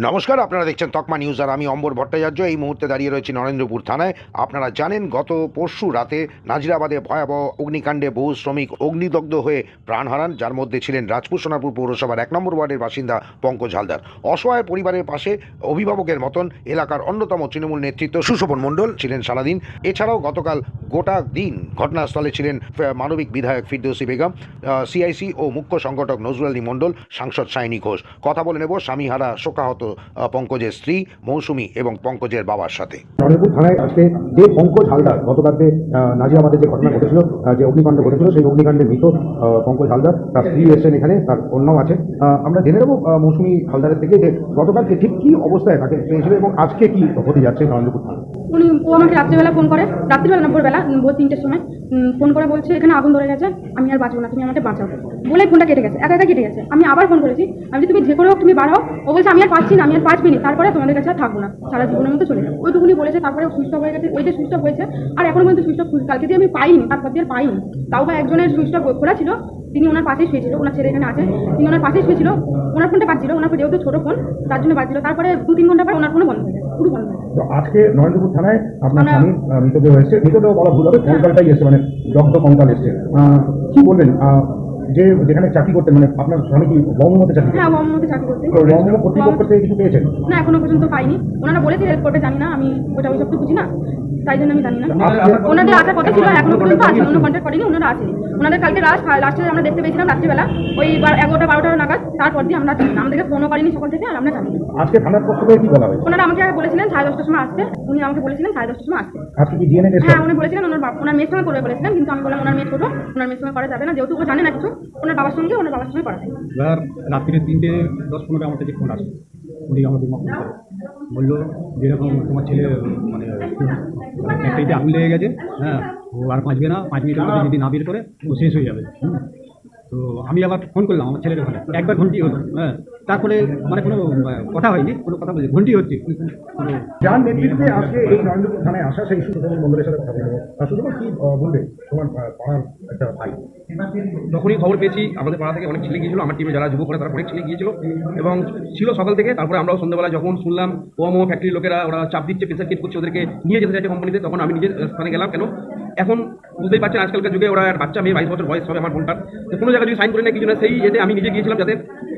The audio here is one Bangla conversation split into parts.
নমস্কার, আপনারা দেখছেন তকমা নিউজ আর আমি অম্বর ভট্টাচার্য। এই মুহূর্তে দাঁড়িয়ে রয়েছি নরেন্দ্রপুর থানায়। আপনারা জানেন গত পরশু রাতে নাজিরাবাদে ভয়াবহ অগ্নিকাণ্ডে বহু শ্রমিক অগ্নিদগ্ধ হয়ে প্রাণ হারান, যার মধ্যে ছিলেন রাজপুর সোনারপুর পৌরসভার 1 নম্বর ওয়ার্ডের বাসিন্দা পঙ্কজ হালদার। অসহায় পরিবারের পাশে অভিভাবকের মতন এলাকার অন্যতম তৃণমূল নেতৃত্ব সুশোভন মণ্ডল ছিলেন সারাদিন। এছাড়াও গতকাল গোটা দিন ঘটনাস্থলে ছিলেন মানবিক বিধায়ক ফিরদৌসী বেগম, সিআইসি ও মুখ্য সংগঠক নজরুল আলী মণ্ডল, সাংসদ সায়নী ঘোষ। কথা বলে নেব স্বামীহারা শোকাহত পঙ্কজের স্ত্রী মৌসুমী এবং পঙ্কজের বাবার সাথে। নরেন্দ্রপুর থানায় আজকে যে পঙ্কজ হালদার গতকালকে নাজিরাবাদে যে ঘটনা ঘটেছিল, যে অগ্নিকাণ্ড ঘটেছিল, সেই অগ্নিকাণ্ডে মৃত পঙ্কজ হালদার, তার স্ত্রী এসেছেন এখানে, তার কন্যাও আছে। আমরা জেনে নেব মৌসুমী হালদারের থেকে যে গতকালকে ঠিক কী অবস্থায় তাকে পেয়েছিল এবং আজকে কি হতে যাচ্ছে নরেন্দ্রপুর থানা। ও আমাকে রাত্রিবেলা ফোন করে, রাত্রিবেলা না ভোরবেলা, ভোর 3টের সময় ফোন করে বলছে এখানে আগুন ধরে গেছে, আমি আর বাঁচবো না, তুমি আমাকে বাঁচাও বলে ফোনটা কেটে গেছে, একা কেটে গেছে। আমি আবার ফোন করেছি, আমি তুমি যে করে হোক তুমি বাড়াও। ও বলছে আমি আর পাচ্ছি না, আমি আর 5 মিনিট, তারপরে তোমাদের কাছে আর থাকবো না, সারা জীবনের মতো চলে যাবো। ওইটুকুনি বলেছে। তারপরে সুইচ অফ হয়ে গেছে, ওই যে সুইচ অফ হয়েছে আর এখনো পর্যন্ত সুইচ অফ, কালকে দিয়ে আমি পাইনি, তারপর দিয়ে আর পাইনি। তাও বা একজনের সুইচ অফ খোলা ছিল, তিনি ওনার পাশেই শুয়েছিল, ওনার ছেলে এখানে আছে, তিনি ওনার পাশেই শুয়েছিল, ওনার ফোনটা বাজছিল, ওনার যেহেতু ছোটো ফোন তার জন্য বাজছিল। তারপরে 2-3 ঘন্টা পর ওনার ফোনও বন্ধ হয়ে গেছে, পুরো বন্ধ হয়ে গেছে। তো আজকে নরেন্দ্রপুর থানায় আপনার স্বামী মৃতদেহ এসেছে, মৃতদেহ বলা ভুল হবে, কঙ্কালটাই এসছে, মানে দগ্ধ কঙ্কাল এসছে। কি বলবেন, যে যেখানে চাকরি করতেন, মানে আপনার স্বামী কি বঙ্গমতে চাকরি? হ্যাঁ, বঙ্গমতে চাকরি করতেন। তো বঙ্গম কর্তৃপক্ষ থেকে কিছু পেয়েছেন? না, এখনো পর্যন্ত পাইনি। ওনারা বলেছে হেল্প করবে, জানি না, আমি ওইসব তো বুঝি না, তাই জন্য আমি জানি না। ওনাদের আসার কথা ছিল, এখনো পর্যন্ত আছে, অন্য কন্ট্যাক্ট করেনি, ওনারা আসেনি। ওনাদের কালকে লাস্টে আমরা দেখতে পেয়েছিলাম রাত্রিবেলা ওই 11টা-12টা নাগাদ, তারপর দিয়ে আমরা জানি না, আমাদেরকে ফোনও করেনি সকাল থেকে, আর আমরা জানি না। আজকে থানার পক্ষ থেকে কি বলা হয়েছে? ওনারা আমাকে বলেছিলেন 10:30টার সময় আসতে, উনি আমাকে বলেছিলেন 10:30টার সময় আসতে। আজকে কি ডিএনএ টেস্ট? হ্যাঁ, উনি বলেছিলেন ওনার মেয়ের সঙ্গে করবে বলেছিলেন, কিন্তু আমি বললাম ওনার মেয়ের ছোটো, ওনার মেয়ের সঙ্গে করা যাবে না, যেহেতু ও জানে না কিছু, ওনার বাবার সঙ্গে করা যায়। এবার রাত্রি 3:10-15 আমার থেকে ফোন আসে, উনি আমাকে ফোন করে বললো যেরকম তোমার ছেলে মানে ফ্যাক্টরিতে আগুন লেগে গেছে, হ্যাঁ, ও আর বাঁচবে না, 5 মিনিটের মধ্যে যদি না বের করে ও শেষ হয়ে যাবে। তো আমি আবার ফোন করলাম আমার ছেলের ওখানে, একবার ঘন্টি হলো, হ্যাঁ, তারপরে মানে কোনো কথা হয়নি, কোনো কথা বলছে ঘন্টি হচ্ছে। যার নেতৃত্বে আজকে এই নরেন্দ্রপুর থানায় আসা সেই সুশোভন মন্ডলের সাথে কথা বলবো। সুশোভন, কি বলবে তোমার পাড়ার একটা ভাই? যখনই খবর পেয়েছি আমাদের পাড়া থেকে অনেক ছেলে গিয়েছিল, আমার টিমে যারা যুবক করে তারা অনেক ছেলে গিয়েছিল এবং ছিল সকাল থেকে। তারপরে আমরাও সন্ধ্যাবেলা যখন শুনলাম ওমো ফ্যাক্টরির লোকেরা ওরা চাপ দিচ্ছে, প্রেসার কিট করছে, ওদেরকে নিয়ে যেতে চাইছে কোম্পানিতে, তখন আমি নিজের স্থানে গেলাম। কেন এখন বুঝতেই পারছেন আজকালকার যুগে ওরা বাচ্চা মেয়ে 22 বছর বয়স হবে আমার বোনটার, তো কোনো জায়গায় যদি সাইন করে নেয় কিছু না, সেই এতে আমি নিজে গিয়েছিলাম যাতে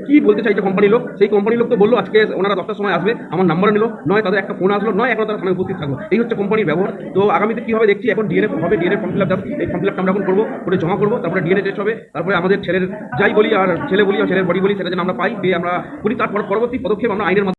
কি বলতে চাইছে কোম্পানির লোক। সেই কোম্পানির লোক তো বললো আজকে ওনারা 10টার সময় আসবে, আমার নাম্বার নিল, নয় তাদের একটা ফোন আসলো, নয় এখন তারা থানায় উপস্থিত থাকলো। এই হচ্ছে কোম্পানির ব্যবহার। তো আগামীতে কী হবে দেখছি। এখন ডিএনএ হবে, ডিএনএ ফর্ম ফিল আপ, এই ফর্ম ফিল আপটা আমরা এখন করবো, করে জমা করবো, তারপরে ডিএনএ টেস্ট হবে, তারপরে আমাদের ছেলের যাই বলি আর ছেলে বলি আর ছেলের বডি বলি সেটা যেন আমরা পাই, পেয়ে আমরা করি, তারপর পরবর্তী পদক্ষেপ আমরা আইনের